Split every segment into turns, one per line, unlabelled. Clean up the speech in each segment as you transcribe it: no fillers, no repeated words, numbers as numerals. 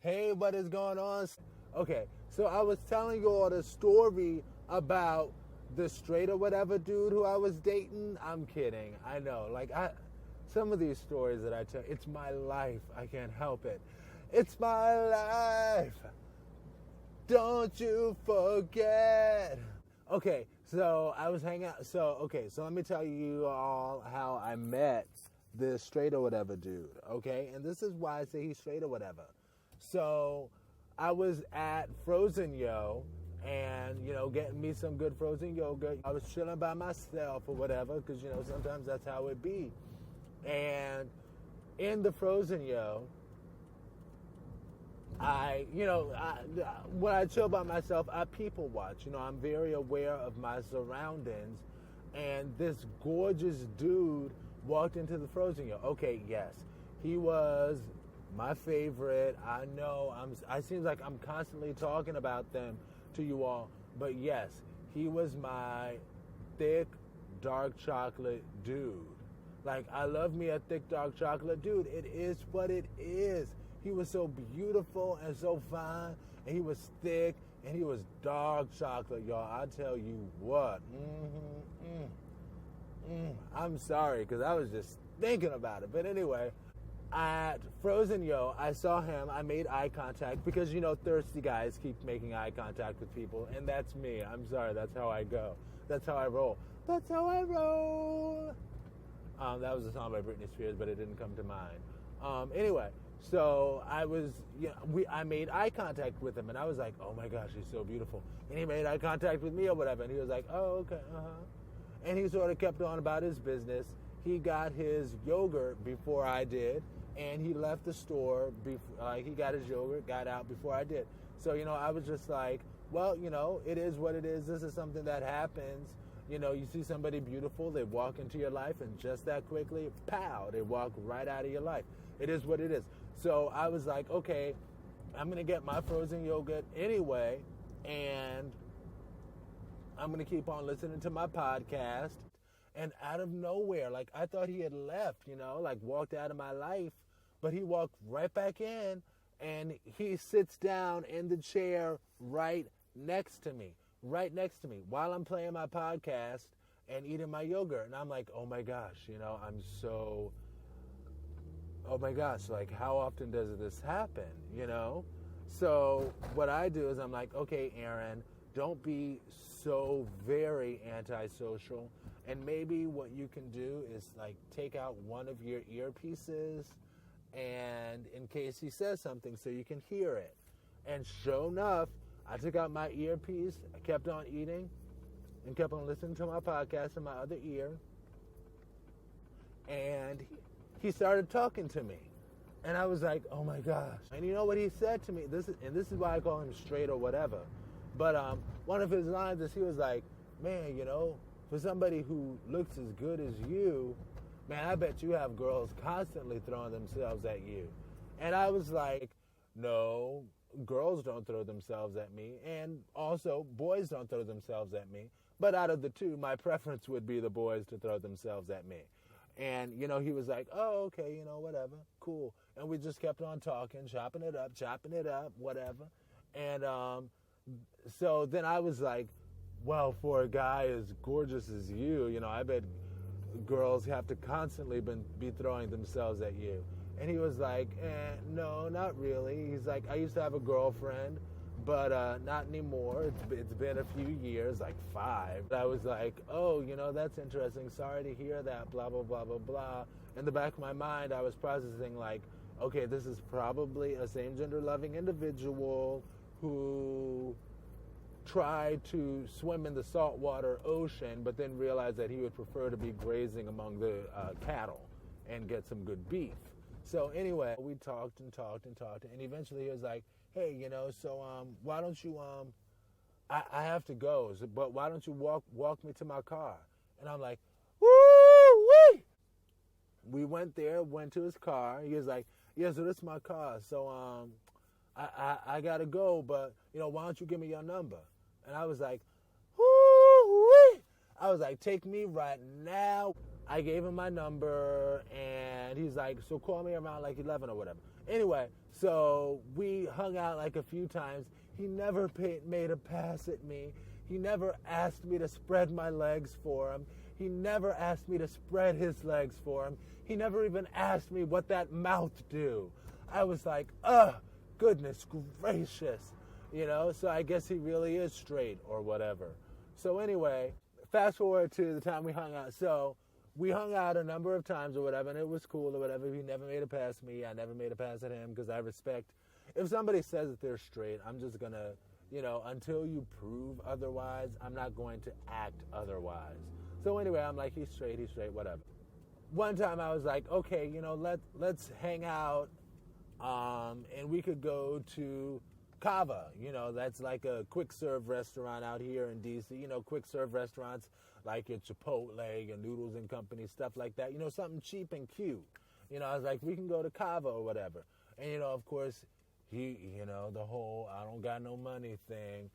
Hey, what is going on? Okay, so I was telling you all the story about the Str8 or whatever dude who I was dating. I'm kidding. I know. Some of these stories that I tell, it's my life. I can't help it. It's my life. Don't you forget. Okay, so I was hanging out. So let me tell you all how I met this Str8 or whatever dude. Okay, and this is why I say he's straight or whatever. So I was at Frozen Yo and, getting me some good frozen yogurt. I was chilling by myself or whatever because, sometimes that's how it be. And in the Frozen Yo, when I chill by myself, I people watch. I'm very aware of my surroundings. And this gorgeous dude walked into the Frozen Yo. Okay, yes, he was my favorite. I know I seems like I'm constantly talking about them to you all, but yes, he was my thick dark chocolate dude. Like, I love me a thick dark chocolate dude. It is what it is. He was so beautiful and so fine, and he was thick and he was dark chocolate, y'all. I tell you what. I'm sorry because I was just thinking about it, but anyway. At Frozen Yo, I saw him. I made eye contact because, thirsty guys keep making eye contact with people, and that's me. I'm sorry. That's how I go. That's how I roll. That's how I roll. That was a song by Britney Spears, but it didn't come to mind. Anyway, so I made eye contact with him, and I was like, oh my gosh, he's so beautiful. And he made eye contact with me or whatever, and he was like, oh, okay, And he sort of kept on about his business. He got his yogurt before I did, and he left the store before he got his yogurt, got out before I did. So, I was just like, well, it is what it is. This is something that happens. You see somebody beautiful, they walk into your life, and just that quickly, pow, they walk right out of your life. It is what it is. So I was like, okay, I'm going to get my frozen yogurt anyway, and I'm going to keep on listening to my podcast. And out of nowhere, I thought he had left, walked out of my life, but he walked right back in, and he sits down in the chair right next to me, while I'm playing my podcast and eating my yogurt. And I'm like, oh my gosh, oh my gosh, how often does this happen, So what I do is I'm like, okay, Aaron, don't be so very antisocial. And maybe what you can do is take out one of your earpieces, and in case he says something, so you can hear it. And sure enough, I took out my earpiece, I kept on eating, and kept on listening to my podcast in my other ear. And he started talking to me. And I was like, oh my gosh. And you know what he said to me? This is why I call him Str8 or whatever. But one of his lines is he was like, man, for somebody who looks as good as you, man, I bet you have girls constantly throwing themselves at you. And I was like, no, girls don't throw themselves at me. And also, boys don't throw themselves at me. But out of the two, my preference would be the boys to throw themselves at me. And, he was like, oh, okay, whatever, cool. And we just kept on talking, chopping it up, whatever. And so then I was like, well, for a guy as gorgeous as you, I bet girls have to constantly be throwing themselves at you. And he was like, no, not really. He's like, I used to have a girlfriend, but not anymore. It's been a few years, 5. I was like, oh, that's interesting. Sorry to hear that, blah, blah, blah, blah, blah. In the back of my mind, I was processing okay, this is probably a same-gender loving individual who tried to swim in the saltwater ocean, but then realized that he would prefer to be grazing among the cattle and get some good beef. So anyway, we talked, and eventually he was like, hey, so why don't you, I have to go, but why don't you walk me to my car? And I'm like, woo-wee! We went to his car. He was like, yeah, so this is my car. So I got to go, but, why don't you give me your number? And I was like, woo-wee! I was like, take me right now. I gave him my number, and he's like, so call me around 11 or whatever. Anyway, so we hung out like a few times. He never made a pass at me. He never asked me to spread my legs for him. He never asked me to spread his legs for him. He never even asked me what that mouth do. I was like, goodness gracious. So I guess he really is straight or whatever. So anyway, fast forward to the time we hung out. So we hung out a number of times or whatever, and it was cool or whatever. He never made a pass at me. I never made a pass at him because I respect. If somebody says that they're straight, I'm just going to, until you prove otherwise, I'm not going to act otherwise. So anyway, I'm like, he's straight, whatever. One time I was like, okay, let's hang out, and we could go to Kava. That's like a quick serve restaurant out here in DC. Quick serve restaurants like your Chipotle, your Noodles and Company, stuff like that. Something cheap and cute. I was like, we can go to Kava or whatever. And, of course, he, the whole I don't got no money thing.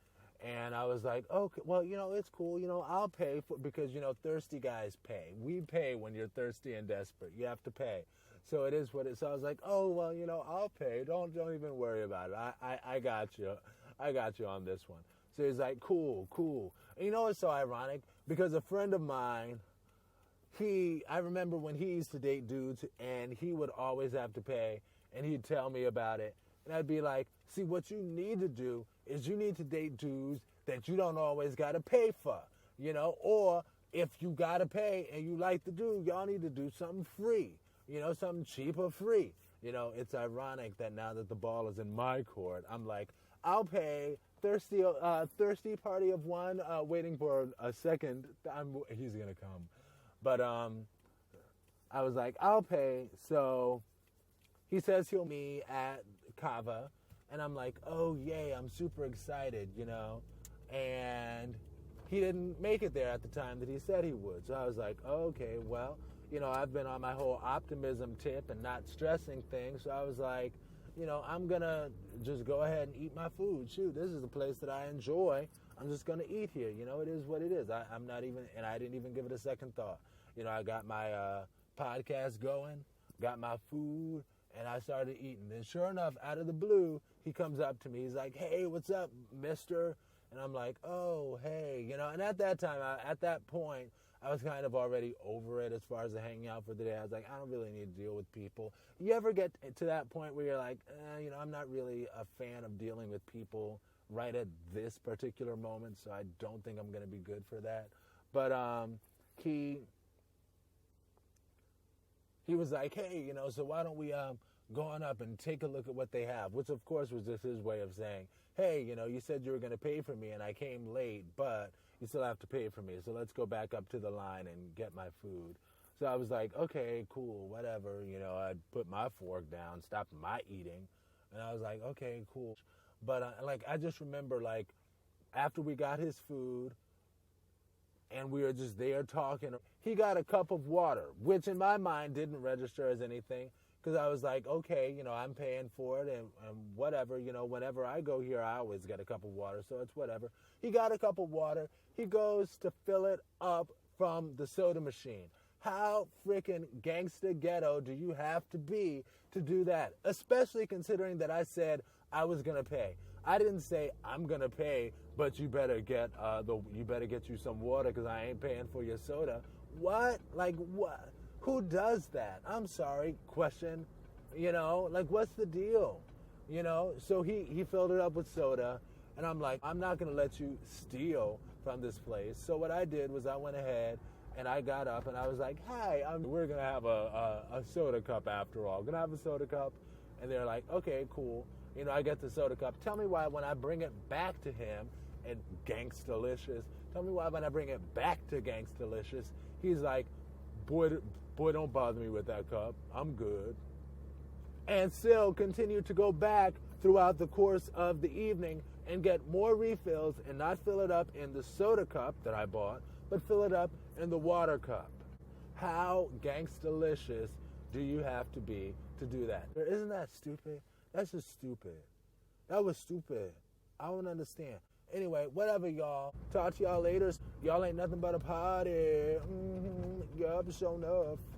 And I was like, okay, well, it's cool. I'll pay because, thirsty guys pay. We pay when you're thirsty and desperate. You have to pay. So it is what it is. So I was like, oh, well, I'll pay. Don't even worry about it. I got you. I got you on this one. So he's like, cool. And it's so ironic because a friend of mine, I remember when he used to date dudes and he would always have to pay and he'd tell me about it. And I'd be like, see, what you need to do is you need to date dudes that you don't always got to pay for, or if you got to pay and you like the dude, y'all need to do something free, something cheap or free. It's ironic that now that the ball is in my court, I'm like, I'll pay thirsty party of one, waiting for a second. He's going to come. But I was like, I'll pay. So he says he'll meet me at Kava. And I'm like, oh, yay, I'm super excited, And he didn't make it there at the time that he said he would. So I was like, okay, well, I've been on my whole optimism tip and not stressing thing. So I was like, I'm going to just go ahead and eat my food. Shoot, this is a place that I enjoy. I'm just going to eat here. It is what it is. I'm not even, and I didn't even give it a second thought. I got my podcast going, got my food, and I started eating. And sure enough, out of the blue, he comes up to me. He's like, hey, what's up, mister? And I'm like, oh, hey. And at that time, at that point, I was kind of already over it as far as the hanging out for the day. I was like, I don't really need to deal with people. You ever get to that point where you're like, I'm not really a fan of dealing with people right at this particular moment, so I don't think I'm going to be good for that. But he was like, hey, so why don't we go on up and take a look at what they have, which, of course, was just his way of saying, hey, you said you were going to pay for me, and I came late, but you still have to pay for me, so let's go back up to the line and get my food. So I was like, okay, cool, whatever. I'd put my fork down, stop my eating, and I was like, okay, cool. But, I just remember, after we got his food, and we were just there talking, he got a cup of water, which in my mind didn't register as anything, because I was like, okay, I'm paying for it, and whatever, whenever I go here, I always get a cup of water, so it's whatever. He got a cup of water. He goes to fill it up from the soda machine. How freaking gangsta ghetto do you have to be to do that? Especially considering that I said I was going to pay. I didn't say I'm going to pay, but you better get you some water because I ain't paying for your soda. What? What? Who does that? I'm sorry. Question. What's the deal? So he filled it up with soda, and I'm like, I'm not going to let you steal from this place. So what I did was I went ahead and I got up and I was like, hi, we're going to have a soda cup after all. Going to have a soda cup. And they're like, okay, cool. I get the soda cup. Tell me why when I bring it back to him and Gangstalicious, tell me why when I bring it back to Gangstalicious, he's like, boy, don't bother me with that cup. I'm good. And still continue to go back throughout the course of the evening and get more refills and not fill it up in the soda cup that I bought, but fill it up in the water cup. How Gangstalicious do you have to be to do that? Isn't that stupid? That's just stupid. That was stupid. I don't understand. Anyway, whatever, y'all. Talk to y'all later. Y'all ain't nothing but a party. Yup, sure enough.